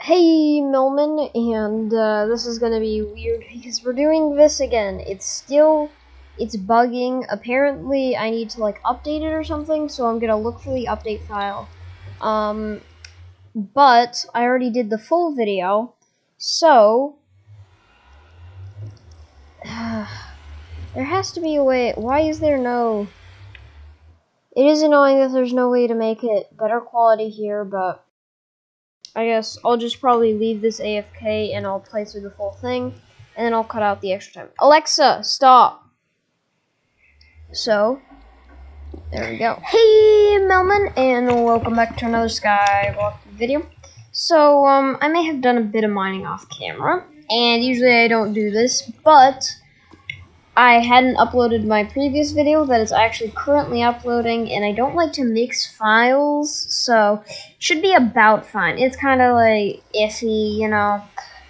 Hey Millman, and this is gonna be weird because we're doing this again. It's bugging. Apparently I need to like update it or something, so I'm gonna look for the update file. But I already did the full video, so there has to be a way. Why is there no? It is annoying that there's no way to make it better quality here, but I guess I'll just probably leave this AFK and I'll play through the full thing, and then I'll cut out the extra time. Alexa, stop! So, there we go. Hey, Melman, and welcome back to another Skywalk video. So, I may have done a bit of mining off camera, and usually I don't do this, but I hadn't uploaded my previous video that is actually currently uploading, and I don't like to mix files, so it should be about fine. It's kind of like iffy, you know,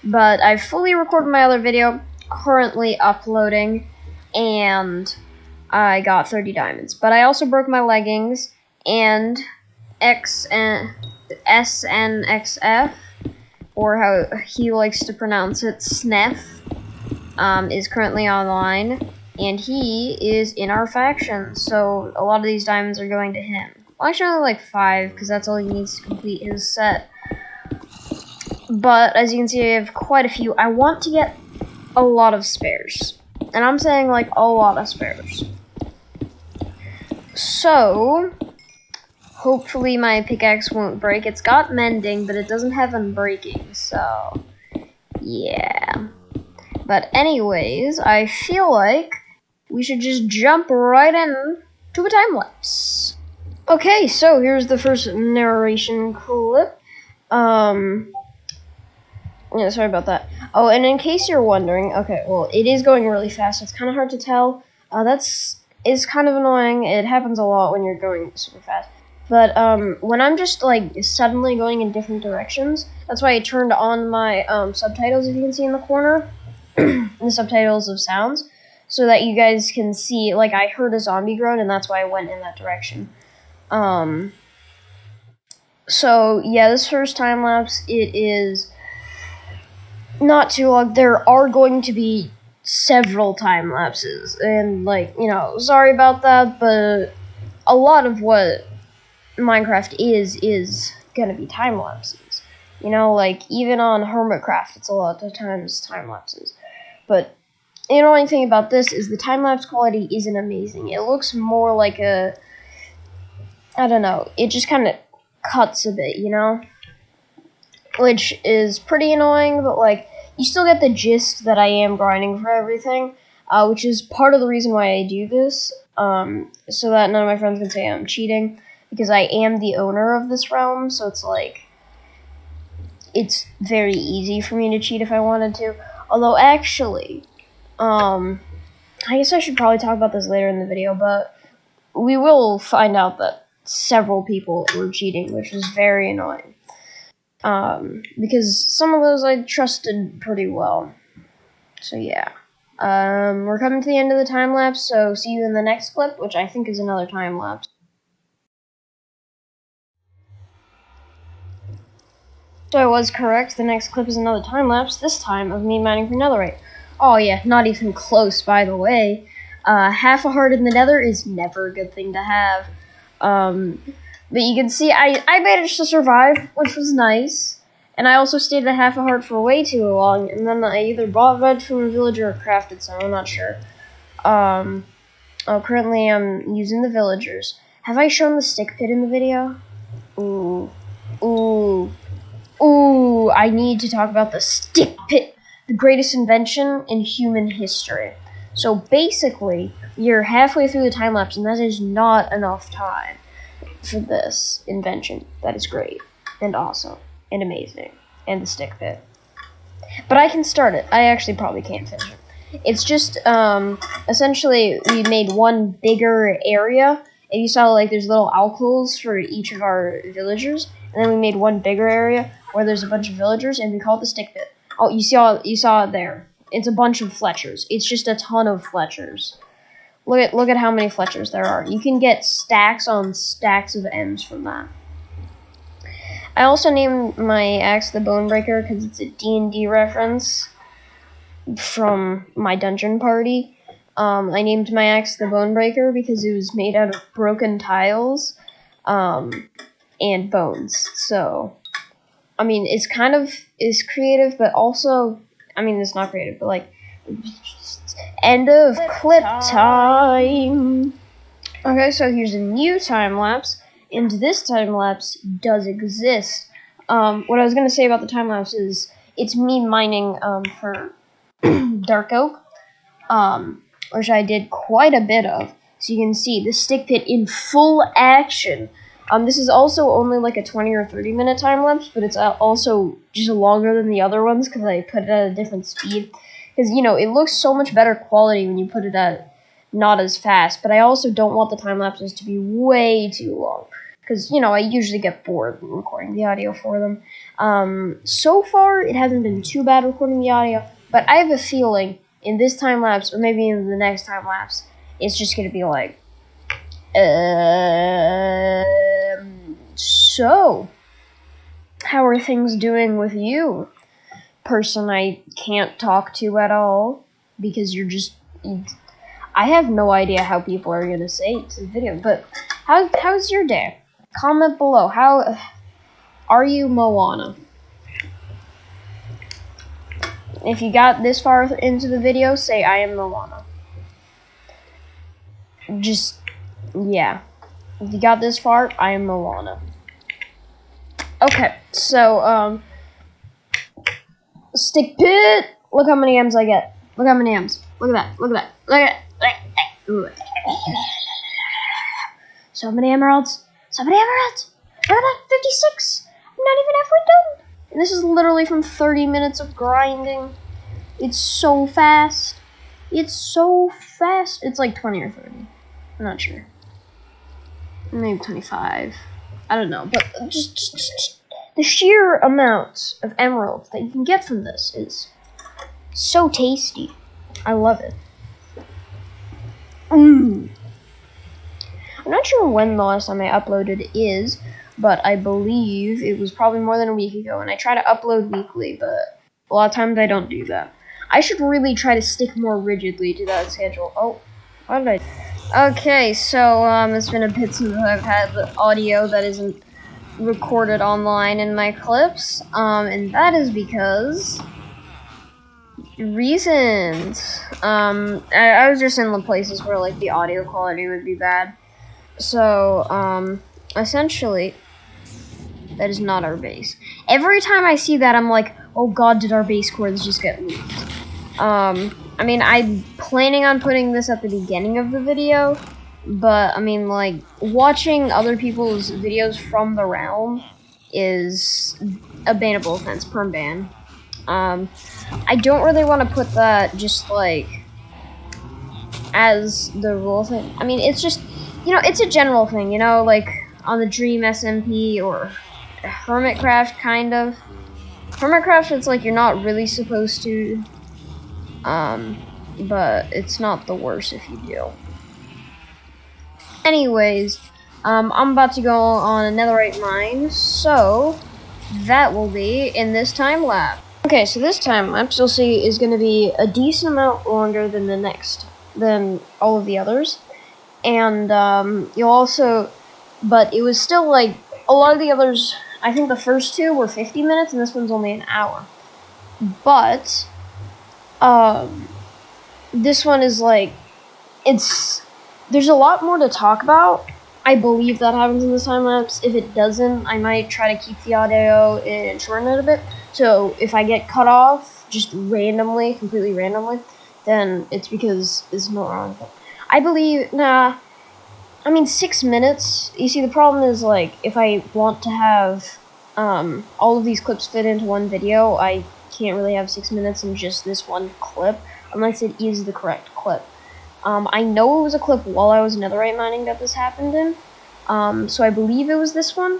but I've fully recorded my other video, currently uploading, and I got 30 diamonds. But I also broke my leggings, and SNXF, or how he likes to pronounce it, Snef, is currently online, and he is in our faction, so a lot of these diamonds are going to him. Well, actually only like 5, because that's all he needs to complete his set. But, as you can see, I have quite a few. I want to get a lot of spares. And I'm saying, like, a lot of spares. So, hopefully my pickaxe won't break. It's got mending, but it doesn't have unbreaking, so yeah. But anyways, I feel like we should just jump right in to a time lapse. Okay, so here's the first narration clip. Yeah, sorry about that. Oh, and in case you're wondering, okay, well, it is going really fast. It's kind of hard to tell. It's kind of annoying. It happens a lot when you're going super fast. But when I'm just like suddenly going in different directions, that's why I turned on my subtitles, if you can see in the corner. The subtitles of sounds, so that you guys can see, like, I heard a zombie groan, and that's why I went in that direction. So, yeah, this first time-lapse, it is not too long. There are going to be several time-lapses, and, like, you know, sorry about that, but a lot of what Minecraft is gonna be time-lapses. You know, like, even on Hermitcraft, it's a lot of times time-lapses. But the annoying thing about this is the time-lapse quality isn't amazing. It looks more like a, I don't know, it just kind of cuts a bit, you know? Which is pretty annoying, but, like, you still get the gist that I am grinding for everything, which is part of the reason why I do this, so that none of my friends can say I'm cheating, because I am the owner of this realm, so it's, like, it's very easy for me to cheat if I wanted to. Although, actually, I guess I should probably talk about this later in the video, but we will find out that several people were cheating, which is very annoying. Because some of those I trusted pretty well. So, yeah. We're coming to the end of the time-lapse, so see you in the next clip, which I think is another time-lapse. So I was correct, the next clip is another time-lapse, this time of me mining for Netherite. Oh yeah, not even close, by the way. Half a heart in the Nether is never a good thing to have. But you can see I managed to survive, which was nice. And I also stayed at half a heart for way too long, and then I either bought red from a villager or crafted some, I'm not sure. Currently I'm using the villagers. Have I shown the stick pit in the video? Ooh, I need to talk about the stick pit, the greatest invention in human history. So basically, you're halfway through the time lapse, and that is not enough time for this invention. That is great, and awesome, and amazing, and the stick pit. But I can start it. I actually probably can't finish it. It's just, essentially, we made one bigger area, and you saw, like, there's little alcoves for each of our villagers, and then we made one bigger area where there's a bunch of villagers, and we call it the stick pit. Oh, you saw it there. It's a bunch of Fletchers. It's just a ton of Fletchers. Look at how many Fletchers there are. You can get stacks on stacks of M's from that. I also named my axe the Bonebreaker because it's a D&D reference from my dungeon party. I named my axe the Bonebreaker because it was made out of broken tiles and bones. So, I mean, it's kind of is creative, but also, I mean, it's not creative, but like, end of clip time. Okay, so here's a new time lapse, and this time lapse does exist. What I was gonna say about the time lapse is it's me mining for dark oak, which I did quite a bit of. So you can see the stick pit in full action. This is also only like a 20 or 30 minute time lapse, but it's also just longer than the other ones because I put it at a different speed. Because, you know, it looks so much better quality when you put it at not as fast, but I also don't want the time lapses to be way too long. Because, you know, I usually get bored recording the audio for them. So far, it hasn't been too bad recording the audio, but I have a feeling in this time lapse, or maybe in the next time lapse, it's just going to be like, so, how are things doing with you? Person I can't talk to at all, because you're just, I have no idea how people are going to say to the video, but how's your day? Comment below, how are you Moana? If you got this far into the video, say I am Moana. Just, yeah. If you got this far, I am Moana. Okay, so, stick pit! Look how many M's I get. Look how many M's. Look at that, look at that, look at that. So many emeralds. So many emeralds. Look at that, 56. I'm not even halfway done. And this is literally from 30 minutes of grinding. It's so fast. It's so fast. It's like 20 or 30. I'm not sure. Maybe 25. I don't know. But just the sheer amount of emeralds that you can get from this is so tasty. I love it. I'm not sure when the last time I uploaded is, but I believe it was probably more than a week ago, and I try to upload weekly, but a lot of times I don't do that. I should really try to stick more rigidly to that schedule. Oh, what did I... Okay, so, it's been a bit since I've had the audio that isn't recorded online in my clips, and that is because... reasons. I was just in the places where, like, the audio quality would be bad. So, essentially, that is not our base. Every time I see that, I'm like, oh god, did our base cores just get leaked? I mean, I'm planning on putting this at the beginning of the video, but, I mean, like, watching other people's videos from the realm is a bannable offense, perm ban. I don't really want to put that just, like, as the rule thing. I mean, it's just, you know, it's a general thing, you know, like, on the Dream SMP or Hermitcraft, kind of. Hermitcraft, it's like you're not really supposed to, but it's not the worst if you do. Anyways, I'm about to go on a netherite mine, so that will be in this time lapse. Okay, so this time lapse you'll see is going to be a decent amount longer than than all of the others, and you'll also, but it was still like a lot of the others. I think the first two were 50 minutes, and this one's only an hour. But this one is like, there's a lot more to talk about. I believe that happens in this time lapse. If it doesn't, I might try to keep the audio and shorten it a bit. So if I get cut off just randomly, completely randomly, then it's because it's not wrong. I believe, I mean, 6 minutes. You see, the problem is, like, if I want to have all of these clips fit into one video, I can't really have 6 minutes in just this one clip, unless it is the correct clip. I know it was a clip while I was netherite mining that this happened in, so I believe it was this one.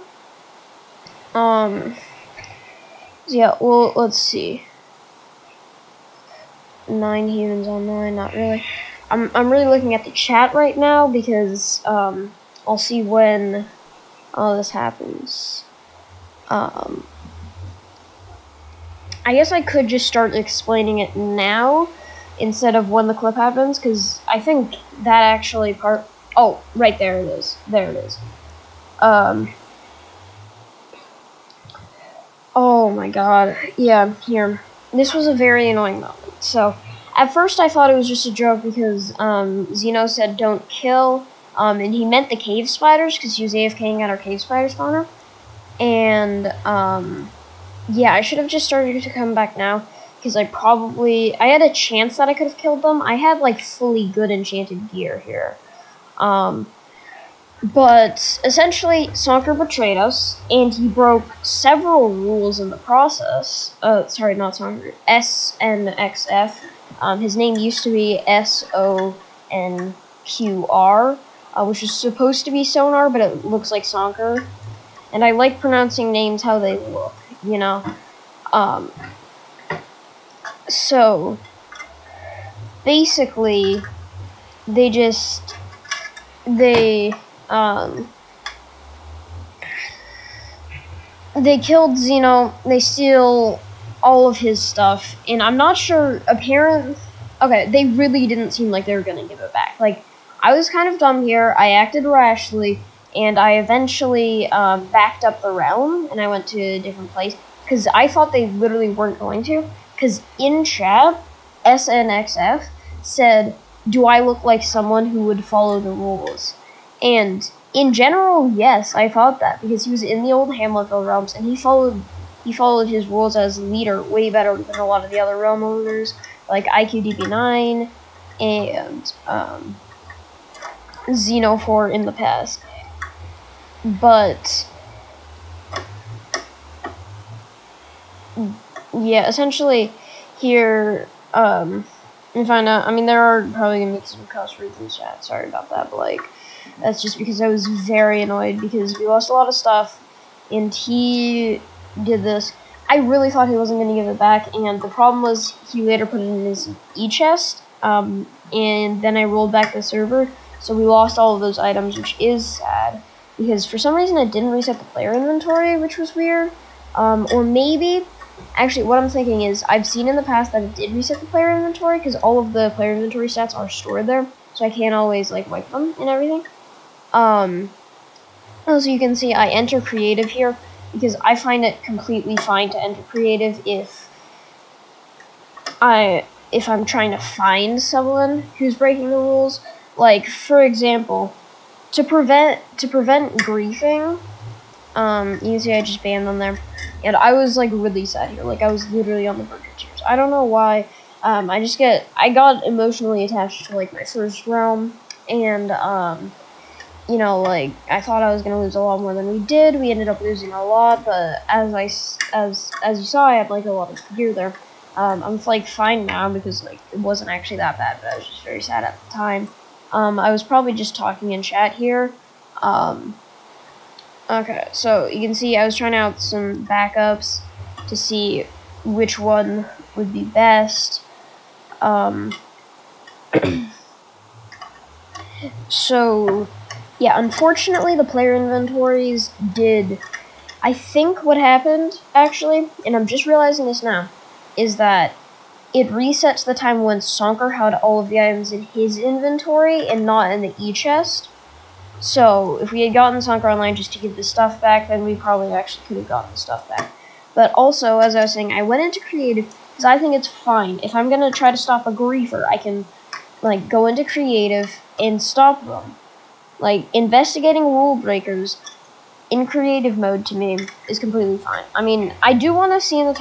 Yeah, well, let's see. 9 humans online, not really. I'm really looking at the chat right now because, I'll see when all this happens. I guess I could just start explaining it now instead of when the clip happens, because I think that actually oh, right, there it is. There it is. Oh my god. Yeah, here. This was a very annoying moment. So, at first I thought it was just a joke because Zeno said don't kill, and he meant the cave spiders because he was AFKing at our cave spider spawner. And, yeah, I should have just started to come back now because I had a chance that I could have killed them. I had, like, fully good enchanted gear here. But essentially, Sonker betrayed us, and he broke several rules in the process. Sorry, not Sonker. SNXF. His name used to be SONQR, which is supposed to be Sonar, but it looks like Sonker. And I like pronouncing names how they look, you know? So, basically, they killed Zeno, they steal all of his stuff, and I'm not sure, okay, they really didn't seem like they were gonna give it back. Like, I was kind of dumb here, I acted rashly, and I eventually backed up the realm, and I went to a different place, because I thought they literally weren't going to, because in chat, SNXF said, do I look like someone who would follow the rules? And in general, yes, I thought that, because he was in the old Hamletville realms, and he followed his rules as leader way better than a lot of the other realm owners, like IQDB9 and Xeno4 in the past. But yeah, essentially here, and find out, I mean, there are probably gonna be some cuss words in the chat, sorry about that, but like, that's just because I was very annoyed because we lost a lot of stuff, and he did this. I really thought he wasn't going to give it back, and the problem was he later put it in his e-chest, and then I rolled back the server, so we lost all of those items, which is sad, because for some reason it didn't reset the player inventory, which was weird, or maybe, actually what I'm thinking is, I've seen in the past that it did reset the player inventory, because all of the player inventory stats are stored there, so I can't always, like, wipe them and everything. As you can see, I enter creative here because I find it completely fine to enter creative if I'm trying to find someone who's breaking the rules. Like, for example, to prevent griefing, you can see I just banned them there, and I was like really sad here. Like, I was literally on the verge of tears. I don't know why. I got emotionally attached to like my first realm, and you know, like, I thought I was gonna lose a lot more than we did. We ended up losing a lot, but as you saw, I had like a lot of gear there. I'm like fine now because like it wasn't actually that bad, but I was just very sad at the time. I was probably just talking in chat here. Okay, so you can see I was trying out some backups to see which one would be best. So, yeah, unfortunately the player inventories did, I think what happened, actually, and I'm just realizing this now, is that it resets the time when Sonker had all of the items in his inventory and not in the e-chest. So, if we had gotten Sonker online just to give the stuff back, then we probably actually could have gotten the stuff back. But also, as I was saying, I went into creative because I think it's fine. If I'm going to try to stop a griefer, I can, like, go into creative and stop them. Like, investigating rule breakers in creative mode, to me, is completely fine. I mean, I do want to see in the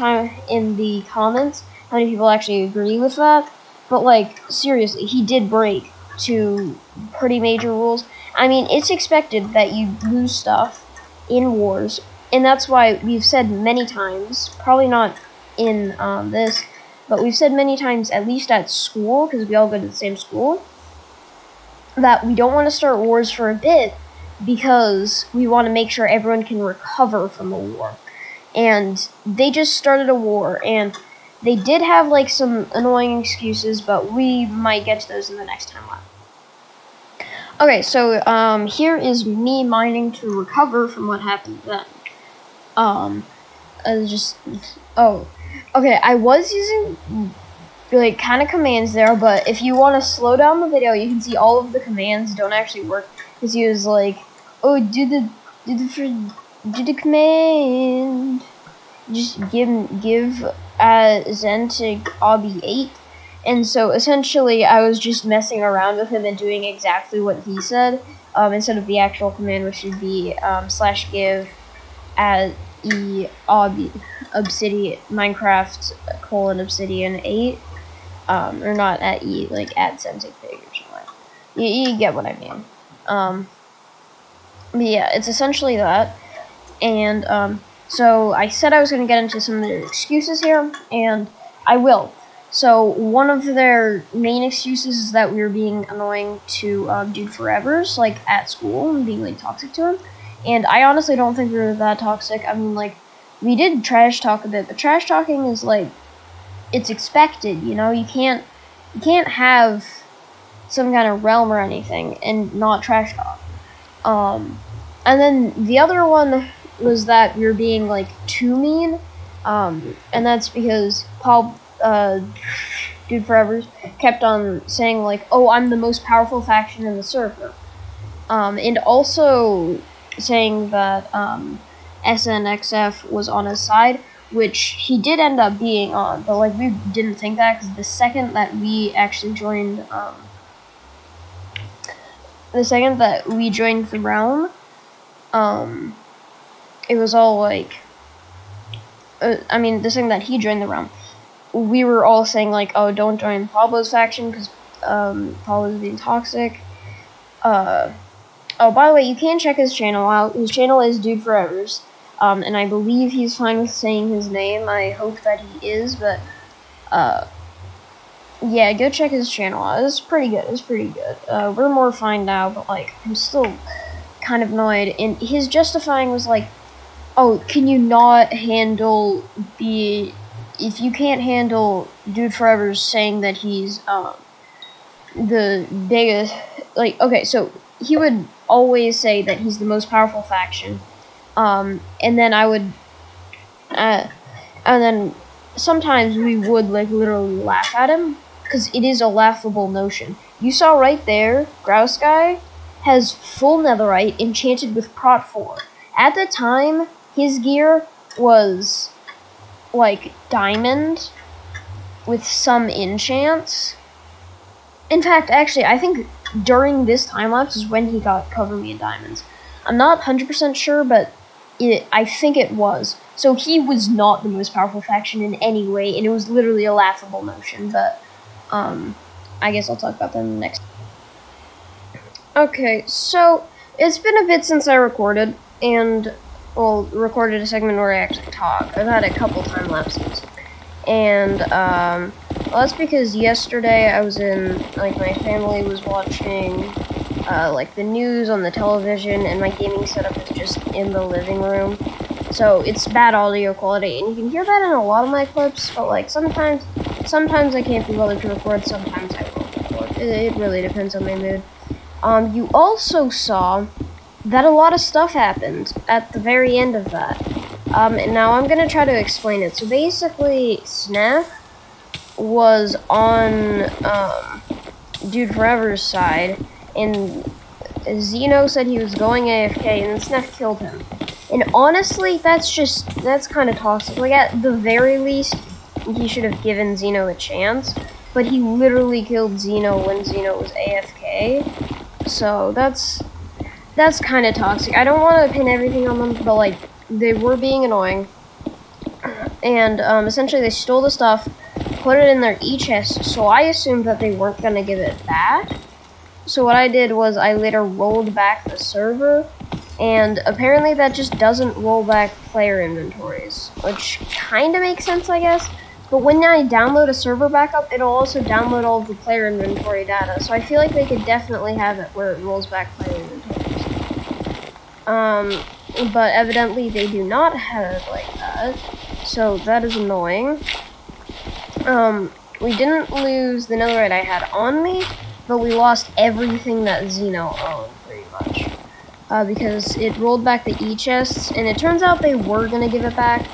comments how many people actually agree with that. But, like, seriously, he did break 2 pretty major rules. I mean, it's expected that you lose stuff in wars, and that's why we've said many times, probably not in this, but we've said many times, at least at school, because we all go to the same school, that we don't want to start wars for a bit, because we want to make sure everyone can recover from the war. And they just started a war, and they did have, like, some annoying excuses, but we might get to those in the next time lap. Okay, so here is me mining to recover from what happened then. Just oh, okay. I was using like kind of commands there, but if you want to slow down the video, you can see all of the commands don't actually work because he was like, oh, do the command. Just give Zentig obby 8. And so essentially I was just messing around with him and doing exactly what he said, instead of the actual command, which would be /give obsidian Minecraft :obsidian 8, or not at e, like at Zentig pig or something. You get what I mean. But yeah, it's essentially that. And so I said I was going to get into some of their excuses here, and I will. So one of their main excuses is that we were being annoying to Dude Forevers, like at school, and being like toxic to him. And I honestly don't think we were that toxic. I mean, like, we did trash talk a bit, but trash talking is like, it's expected, you know. You can't have some kind of realm or anything and not trash talk. And then the other one was that we were being like too mean, and that's because Paul, Dude Forevers, kept on saying like, oh, I'm the most powerful faction in the server, and also saying that SNXF was on his side, which he did end up being on, but like we didn't think that, because the second that we actually joined, the realm, it was all like, the second that he joined the realm, we were all saying like, oh, don't join Pablo's faction because Pablo's being toxic. Oh, by the way, you can check his channel out. His channel is Dude Forevers, and I believe he's fine with saying his name. I hope that he is, but yeah, go check his channel out. It's pretty good. We're more fine now, but like, I'm still kind of annoyed. And his justifying was like, oh, can you not handle if you can't handle Dude Forevers saying that he's the biggest, like, okay, so he would always say that he's the most powerful faction, and then I would, and then sometimes we would like literally laugh at him, because it is a laughable notion. You saw right there, Grouse Guy has full Netherite enchanted with Prot 4. At the time, his gear was like diamond with some enchants. In fact, actually, I think during this time lapse is when he got Cover Me in Diamonds. I'm not 100% sure, but I think it was. So he was not the most powerful faction in any way, and it was literally a laughable notion, but I guess I'll talk about them next. Okay, so it's been a bit since I recorded, and, well, recorded a segment where I actually talk. I've had a couple time lapses. And, well, that's because yesterday I was in, like, my family was watching, like, the news on the television, and my gaming setup is just in the living room. So it's bad audio quality, and you can hear that in a lot of my clips, but, like, sometimes I can't be bothered to record, sometimes I will record. It really depends on my mood. You also saw that a lot of stuff happened at the very end of that. And now I'm gonna try to explain it. So basically, Snef was on Dude Forever's side, and Zeno said he was going AFK, and then Snef killed him. And honestly, that's kind of toxic. Like, at the very least, he should have given Zeno a chance, but he literally killed Zeno when Zeno was AFK. So that's kind of toxic. I don't want to pin everything on them, but like, they were being annoying, and essentially they stole the stuff, put it in their e-chest, so I assumed that they weren't going to give it back. So what I did was I later rolled back the server, and apparently that just doesn't roll back player inventories, which kind of makes sense, I guess. But when I download a server backup, it'll also download all of the player inventory data, so I feel like they could definitely have it where it rolls back player inventories. But evidently they do not have it like that, so that is annoying. We didn't lose the Netherite I had on me, but we lost everything that Zeno owned, pretty much. because it rolled back the E-chests, and it turns out they were gonna give it back.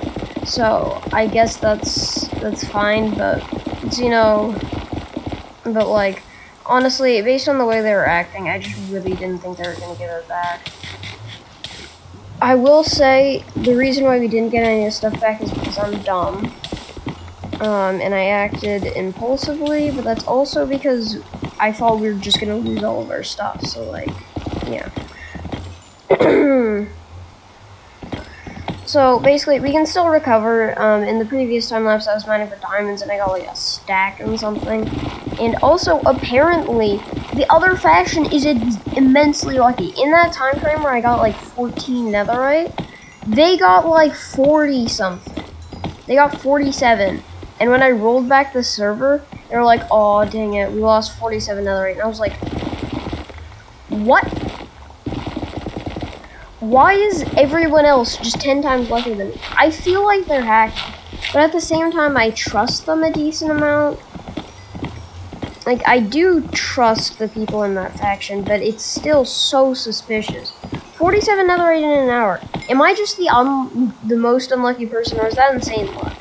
So I guess that's fine, but it's, you know, but like honestly, based on the way they were acting, I just really didn't think they were gonna give it back. I will say the reason why we didn't get any of the stuff back is because I'm dumb. And I acted impulsively, but that's also because I thought we were just gonna lose all of our stuff, so like, yeah. So basically, we can still recover. In the previous time lapse, I was mining for diamonds, and I got like a stack and something. And also, apparently, the other faction is immensely lucky. In that time frame where I got like 14 netherite, they got like 40 something. They got 47. And when I rolled back the server, they were like, "Oh, dang it, we lost 47 netherite." And I was like, "What? Why is everyone else just 10 times luckier than me?" I feel like they're hacking, but at the same time, I trust them a decent amount. Like, I do trust the people in that faction, but it's still so suspicious. 47 netherite in an hour. Am I just the most unlucky person, or is that insane luck?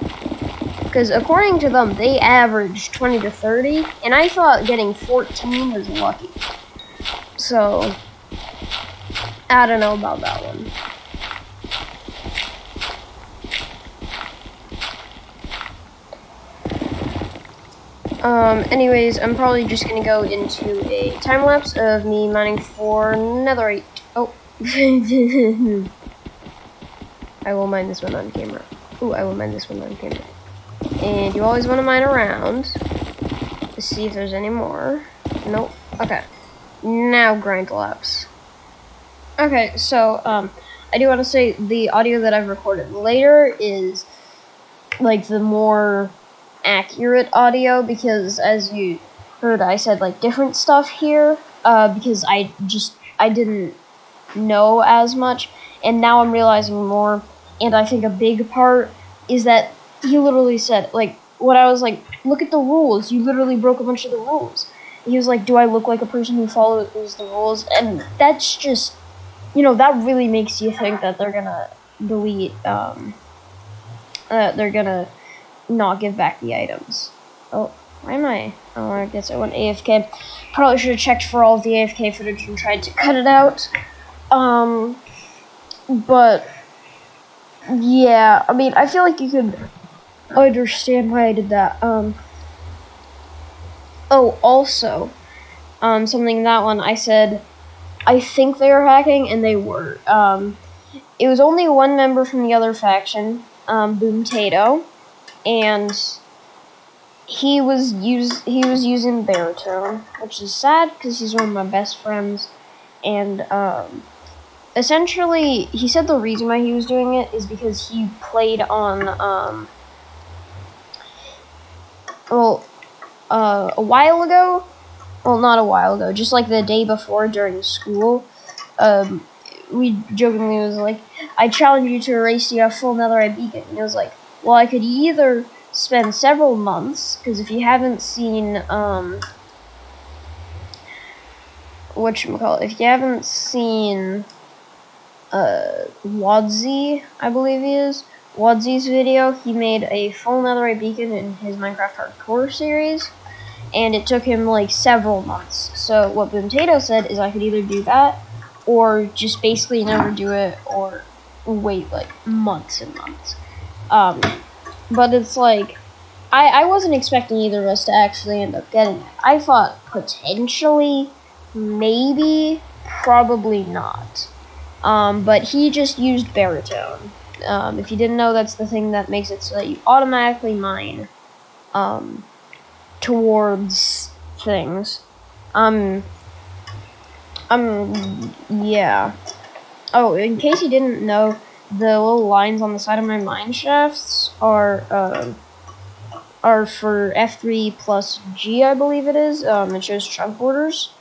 Because according to them, they averaged 20 to 30, and I thought getting 14 was lucky. So I don't know about that one. Anyways, I'm probably just gonna go into a time lapse of me mining for netherite. Oh. I will mine this one on camera. Ooh, I will mine this one on camera. And you always want to mine around to see if there's any more. Nope. Okay. Now grind lapse. Okay, so I do want to say the audio that I've recorded later is like the more accurate audio, because as you heard, I said like different stuff here because I didn't know as much, and now I'm realizing more. And I think a big part is that he literally said, like, when I was like, "Look at the rules, you literally broke a bunch of the rules." He was like, "Do I look like a person who follows the rules?" And that's just, you know, that really makes you think that they're gonna delete, they're gonna not give back the items. Oh, why am I? Oh, I guess I went AFK. Probably should have checked for all of the AFK footage and tried to cut it out. But yeah, I mean, I feel like you could understand why I did that. Oh, also, something in that one, I said, I think they were hacking, and they were. It was only one member from the other faction, Boomtato, and he was using baritone, which is sad because he's one of my best friends, and essentially, he said the reason why he was doing it is because he played on a while ago. Well, not a while ago, just like the day before during school. We jokingly was like, "I challenge you to a race to get full netherite beacon." And it was like, well, I could either spend several months, because if you haven't seen, if you haven't seen, Wadzi, I believe he is, Wadzi's video, he made a full netherite beacon in his Minecraft Hardcore series, and it took him like several months. So what Boomtato said is I could either do that, or just basically never do it, or wait like months and months. But it's like, I wasn't expecting either of us to actually end up getting it. I thought potentially, maybe, probably not. But he just used baritone. If you didn't know, that's the thing that makes it so that you automatically mine towards things. Yeah. Oh, in case you didn't know, the little lines on the side of my mine shafts are for F3 plus G, I believe it is. It shows chunk borders.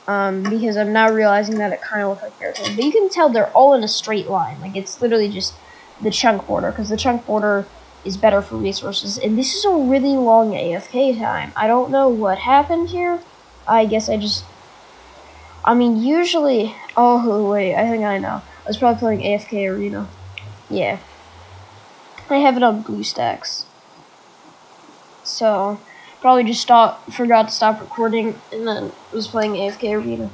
Because I'm now realizing that it kind of looks like baritone. But you can tell they're all in a straight line. Like, it's literally just the chunk border, because the chunk border is better for resources. And this is a really long AFK time. I don't know what happened here. I guess I just... I mean, usually... Oh, wait, I think I know. I was probably playing AFK Arena. Yeah. I have it on BlueStacks. So, probably just forgot to stop recording, and then was playing AFK Arena.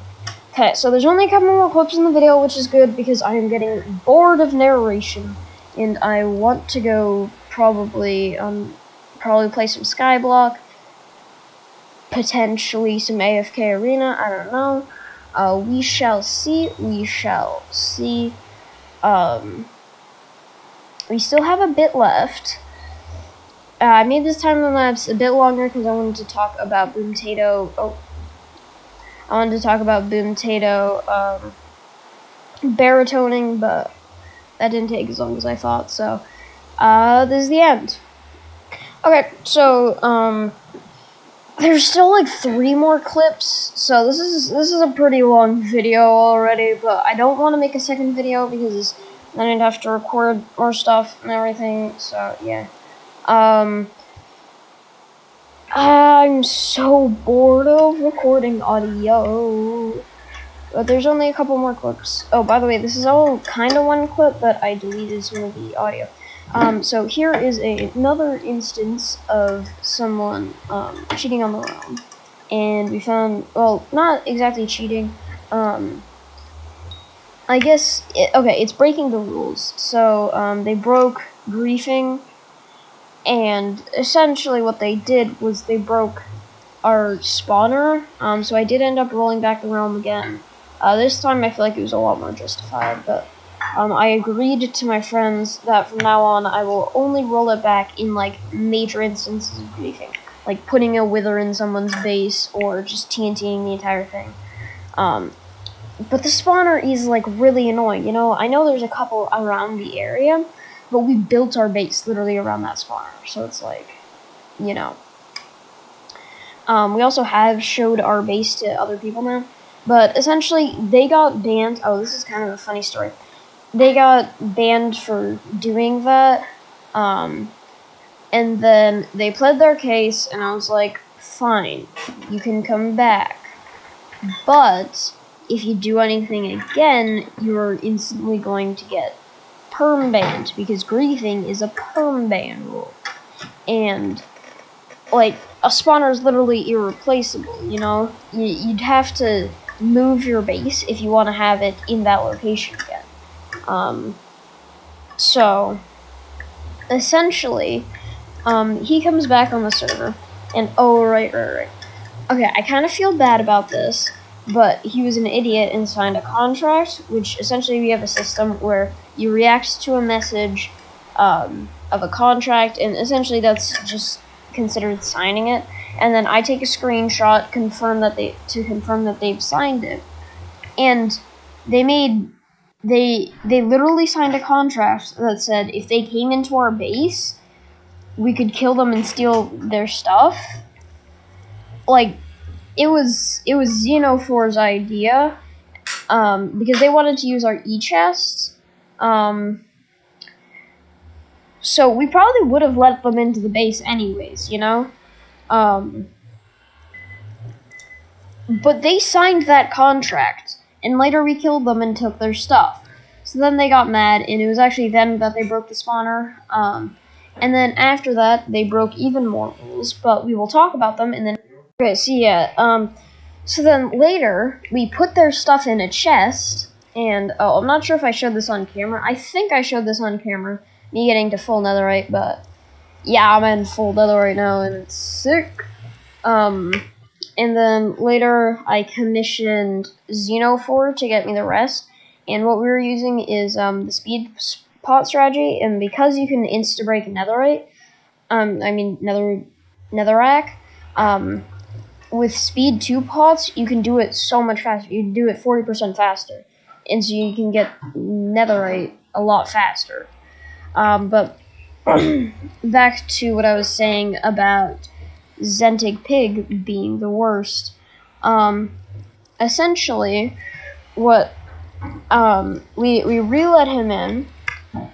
Okay, so there's only a couple more clips in the video, which is good, because I am getting bored of narration, and I want to go probably play some Skyblock, potentially some AFK Arena, I don't know. We shall see, we shall see. We still have a bit left. I made this time lapse a bit longer because I wanted to talk about Boomtato. I wanted to talk about Boomtato baritoning, but that didn't take as long as I thought. So, this is the end. Okay, so there's still like 3 more clips. So this is a pretty long video already, but I don't want to make a second video because then I'd have to record more stuff and everything. So yeah. I'm so bored of recording audio. But there's only a couple more clips. Oh, by the way, this is all kind of one clip, but I deleted some of the audio. So here is another instance of someone cheating on the realm. And we found, well, not exactly cheating. I guess, it's breaking the rules. So they broke griefing. And essentially what they did was they broke our spawner, so I did end up rolling back the realm again. This time I feel like it was a lot more justified, but I agreed to my friends that from now on I will only roll it back in like major instances of griefing, like putting a wither in someone's base or just TNTing the entire thing. But the spawner is like really annoying, you know? I know there's a couple around the area, but we built our base literally around that spawner, so it's like, you know. We also have showed our base to other people now, but essentially they got banned. Oh, this is kind of a funny story. They got banned for doing that, and then they pled their case, and I was like, fine, you can come back, but if you do anything again, you're instantly going to get perm banned, because griefing is a perm ban rule, and like a spawner is literally irreplaceable, you know. You'd have to move your base if you want to have it in that location again. So essentially he comes back on the server, and oh right, okay, I kind of feel bad about this, but he was an idiot and signed a contract, which essentially we have a system where you react to a message of a contract, and essentially that's just considered signing it. And then I take a screenshot, confirm that they've signed it. And they literally signed a contract that said if they came into our base, we could kill them and steal their stuff. Like, it was Xeno4's idea, because they wanted to use our e-chests. So we probably would have let them into the base anyways, you know? But they signed that contract, and later we killed them and took their stuff. So then they got mad, and it was actually then that they broke the spawner. And then after that, they broke even more rules, but we will talk about them, and then... Okay, so yeah, so then later, we put their stuff in a chest, and, oh, I'm not sure if I showed this on camera. I think I showed this on camera, me getting to full netherite, but yeah, I'm in full netherite now, and it's sick. And then later, I commissioned Xeno4 to get me the rest, and what we were using is the speed pot strategy, and because you can insta-break netherite, netherrack, with speed 2 pots, you can do it so much faster. You can do it 40% faster, and so you can get netherite a lot faster. But back to what I was saying about Zentig Pig being the worst. Essentially, what we re-let him in,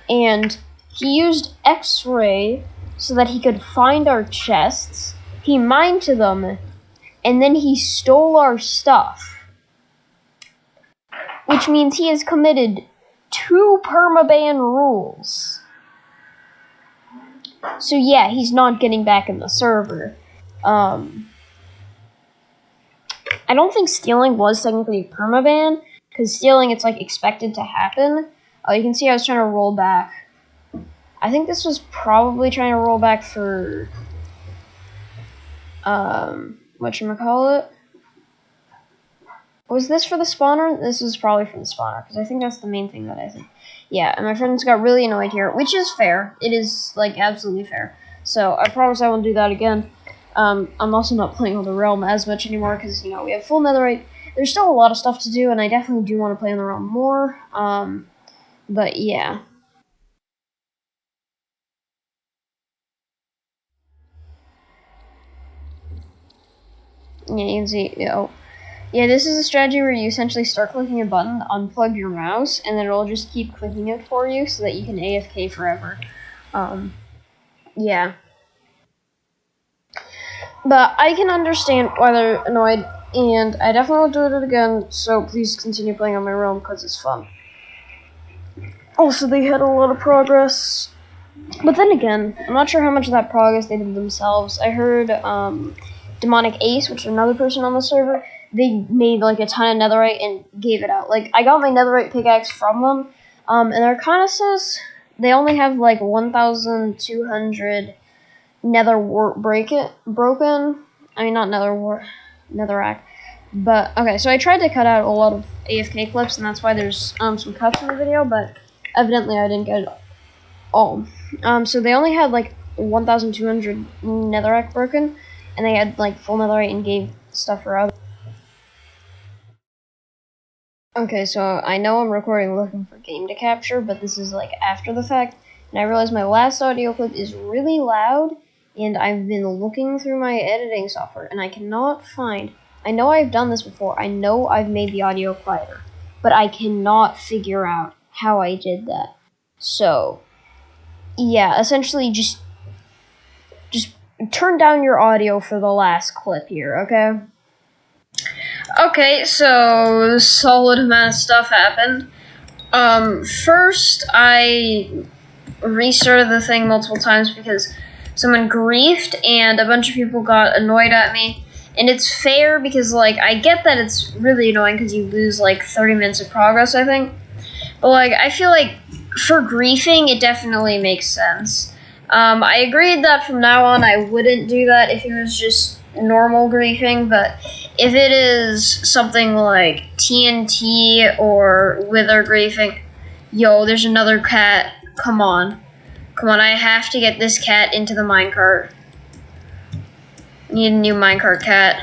and he used X-ray so that he could find our chests. He mined to them, and then he stole our stuff. which means he has committed 2 permaban rules. So yeah, he's not getting back in the server. I don't think stealing was technically a permaban, because stealing, it's like expected to happen. You can see I was trying to roll back. I think this was probably trying to roll back for, whatchamacallit? Was this for the spawner? This was probably for the spawner, because I think that's the main thing that I think. Yeah, and my friends got really annoyed here, which is fair. It is, like, absolutely fair. So, I promise I won't do that again. I'm also not playing on the Realm as much anymore, because, you know, we have full Netherite. There's still a lot of stuff to do, and I definitely do want to play on the Realm more. But, yeah. Yeah, you can see, yeah, this is a strategy where you essentially start clicking a button, unplug your mouse, and then it'll just keep clicking it for you so that you can AFK forever. Yeah. But I can understand why they're annoyed, and I definitely will do it again, so please continue playing on my realm because it's fun. Also, they had a lot of progress. But then again, I'm not sure how much of that progress they did themselves. I heard Demonic Ace, which is another person on the server, they made like a ton of netherite and gave it out. Like, I got my netherite pickaxe from them, and they're kind of sus. They only have like 1,200 nether wart broken. I mean, not netherrack. But, okay, so I tried to cut out a lot of AFK clips, and that's why there's some cuts in the video, but evidently I didn't get it all. So they only had like 1,200 netherrack broken, and they had like full netherite and gave stuff for others. Okay, so I know I'm recording looking for game to capture, but this is like after the fact, and I realized my last audio clip is really loud, and I've been looking through my editing software, and I cannot find, I know I've done this before, I know I've made the audio quieter, but I cannot figure out how I did that. So, yeah, essentially just turn down your audio for the last clip here, okay? Okay, so solid amount of stuff happened. First I restarted the thing multiple times because someone griefed and a bunch of people got annoyed at me. And it's fair because, like, I get that it's really annoying because you lose, like, 30 minutes of progress, I think. But, like, I feel like for griefing, it definitely makes sense. I agreed that from now on I wouldn't do that if it was just normal griefing, but if it is something like TNT or Wither griefing, yo, there's another cat. Come on. Come on, I have to get this cat into the minecart. Need a new minecart cat.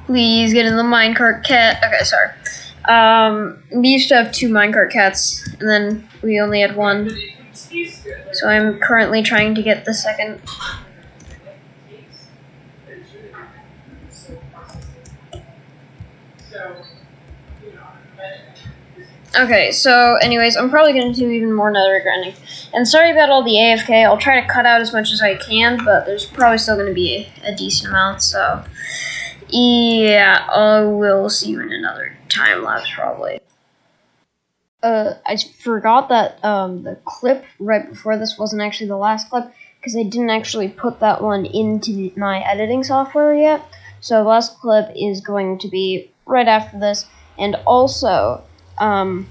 Please get in the minecart cat. Okay, sorry. We used to have 2 minecart cats, and then we only had 1. So I'm currently trying to get the second. Okay, so anyways, I'm probably going to do even more nether grinding. And sorry about all the AFK. I'll try to cut out as much as I can, but there's probably still going to be a decent amount, so yeah, I will see you in another time lapse probably. I forgot that the clip right before this wasn't actually the last clip because I didn't actually put that one into my editing software yet. So the last clip is going to be right after this, and also the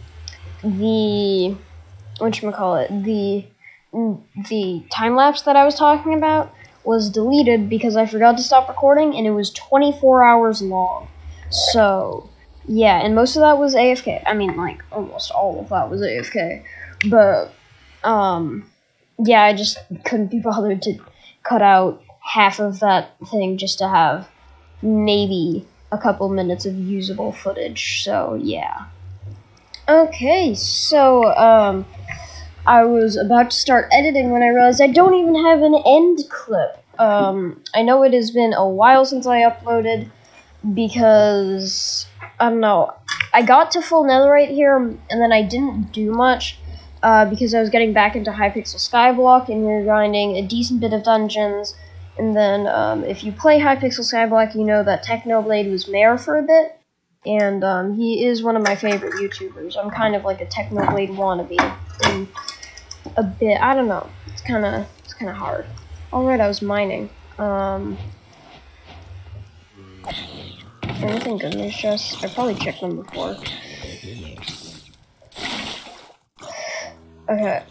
time lapse that I was talking about was deleted because I forgot to stop recording, and it was 24 hours long. So yeah, and most of that was AFK. I mean, like, almost all of that was AFK. But, yeah, I just couldn't be bothered to cut out half of that thing just to have maybe a couple minutes of usable footage. So, yeah. Okay, so, I was about to start editing when I realized I don't even have an end clip. I know it has been a while since I uploaded because I don't know. I got to full netherite here, and then I didn't do much. because I was getting back into Hypixel Skyblock, and we were grinding a decent bit of dungeons. And then, if you play Hypixel Skyblock, you know that Technoblade was mayor for a bit, and he is one of my favorite YouTubers. I'm kind of like a Technoblade wannabe in a bit. I don't know. It's kind of hard. All right, I was mining. Anything good in these chests? I probably checked them before. Okay,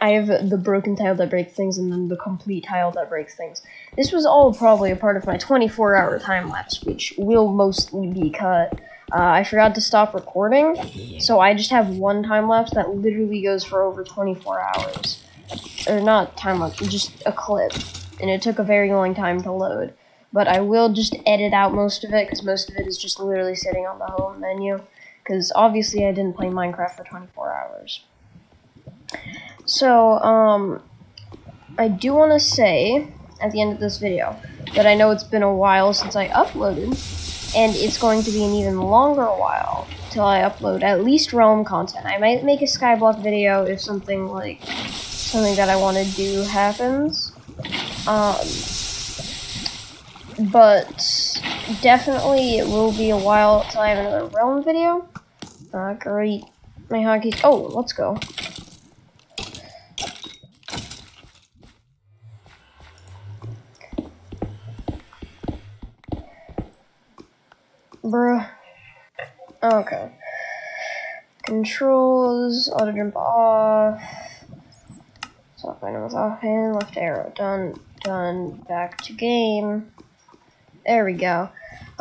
I have the broken tile that breaks things and then the complete tile that breaks things. This was all probably a part of my 24-hour time-lapse, which will mostly be cut. I forgot to stop recording, so I just have one time-lapse that literally goes for over 24 hours. Or not time-lapse, just a clip. And it took a very long time to load. But I will just edit out most of it, because most of it is just literally sitting on the home menu. Because obviously I didn't play Minecraft for 24 hours. So, I do want to say, at the end of this video, that I know it's been a while since I uploaded, and it's going to be an even longer while till I upload at least Realm content. I might make a Skyblock video if something that I want to do happens. But definitely it will be a while till I have another Realm video. Great. My hotkeys. Oh, let's go. Bruh. Okay. Controls, auto jump off. Soft item with offhand, left arrow. Done. Back to game. There we go.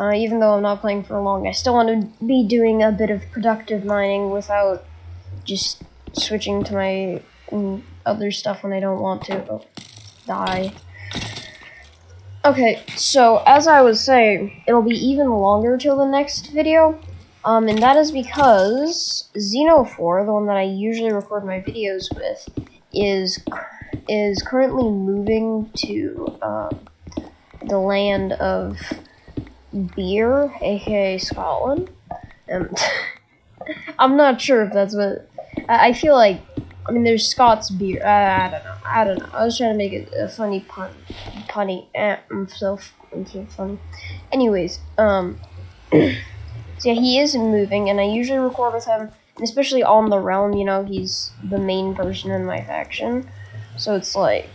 Even though I'm not playing for long, I still want to be doing a bit of productive mining without just switching to my other stuff when I don't want to. Oh, die. Okay, so as I was saying, it'll be even longer till the next video, and that is because Xeno4, the one that I usually record my videos with, is currently moving to the land of beer, aka Scotland. I'm not sure if that's what I feel like. I mean, there's Scots beer. I don't know. I was trying to make it a funny punny. I'm so funny. Anyways, so yeah, he is moving, and I usually record with him, and especially on the realm. You know, he's the main person in my faction, so it's like.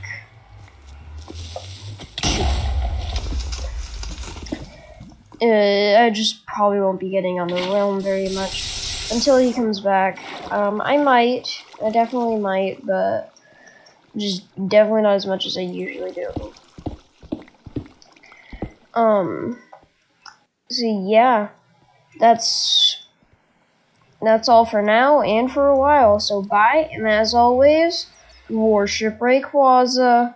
I just probably won't be getting on the realm very much until he comes back. I definitely might, but just definitely not as much as I usually do. So yeah, that's all for now and for a while. So bye, and as always, worship Rayquaza.